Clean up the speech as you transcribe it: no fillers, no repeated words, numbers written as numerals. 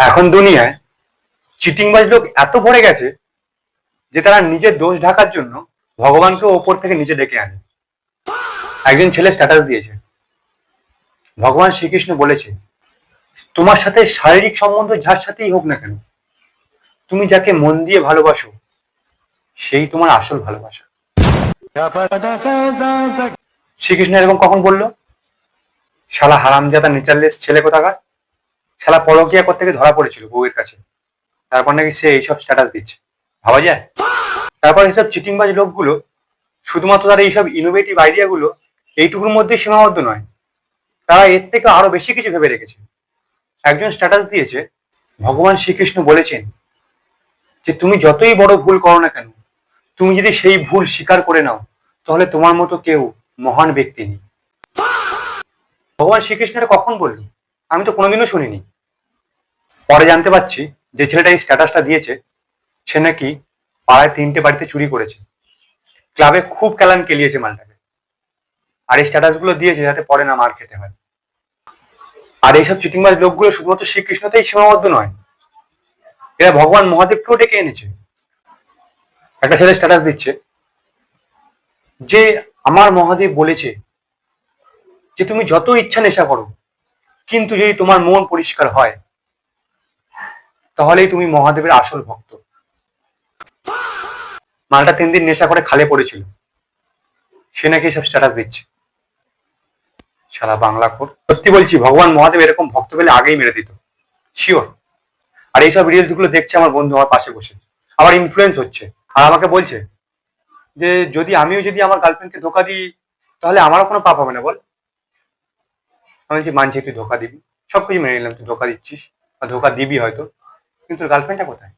এখন দুনিয়ায় চিটিংবাজ লোক এত ভরে গেছে যে তারা নিজের দোষ ঢাকার জন্য ভগবানকে ওপর থেকে নিচে ডেকে আনে। একজন ছেলে স্ট্যাটাস দিয়েছে, ভগবান শ্রীকৃষ্ণ বলেছে, তোমার সাথে শারীরিক সম্বন্ধ যার সাথেই হোক না কেন, তুমি যাকে মন দিয়ে ভালোবাসো সেই তোমার আসল ভালোবাসা। শ্রীকৃষ্ণ এরকম কখন বললো? শালা হারামজাদা নেচারলেস ছেলে কোথাকার, শালা পরকীয়া করতে গিয়ে ধরা পড়েছিল বউয়ের কাছে, তারপর নাকি সে এইসব স্ট্যাটাস দিচ্ছে। ভাবা যায়? তারপর এইসব চিটিংবাজ লোকগুলো শুধুমাত্র তারা এইসব ইনোভেটিভ আইডিয়াগুলো এইটুকুর মধ্যেই সীমাবদ্ধ নয়, তারা এর থেকে আরো বেশি কিছু ভেবে রেখেছে। একজন স্ট্যাটাস দিয়েছে, ভগবান শ্রীকৃষ্ণ বলেছেন যে তুমি যতই বড় ভুল করো না কেন, তুমি যদি সেই ভুল স্বীকার করে নাও তাহলে তোমার মতো কেউ মহান ব্যক্তি নেই। ভগবান শ্রীকৃষ্ণ এটা কখন বললো? আমি তো কোনোদিনও শুনিনি। পরে জানতে পারছি যে ছেলেটা এই স্ট্যাটাসটা দিয়েছে সে নাকি পাড়ায় 3টে বাড়িতে চুরি করেছে, ক্লাবে খুব কেলান কেলিয়েছে মালটাকে, আর এই স্ট্যাটাস গুলো দিয়েছে যাতে পরে না মার খেতে হয়। আর এইসব চিটিংবাজ লোকগুলো শুধুমাত্র শ্রীকৃষ্ণতেই সীমাবদ্ধ নয়, এরা ভগবান মহাদেবকেও ডেকে এনেছে। একটা ছেলে স্ট্যাটাস দিচ্ছে যে আমার মহাদেব বলেছে যে তুমি যত ইচ্ছা নেশা করো, কিন্তু যদি তোমার মন পরিষ্কার হয় তাহলেই তুমি মহাদেবের আসল ভক্ত। মালটা 3 দিন নেশা করে খালে পড়েছিল, সে নাকি সব স্ট্যাটাস দিচ্ছে। সারা বাংলা খোর। সত্যি বলছি, ভগবান মহাদেব এরকম ভক্ত পেলে আগেই মেরে দিত, শিওর। আর এইসব রিলস গুলো দেখছে আমার বন্ধু আমার পাশে বসে, আবার ইনফ্লুয়েন্স হচ্ছে, আর আমাকে বলছে যে যদি আমার গার্লফ্রেন্ডকে ধোকা দিই তাহলে আমারও কোনো পাপ হবে না বল। আমি বলছি মানছি তুই ধোকা দিবি, সবকিছু মেনে নিলাম তুই ধোকা দিচ্ছিস বা ধোকা দিবি হয়তো, কিন্তু গার্লফ্রেন্ডটা কোথায়?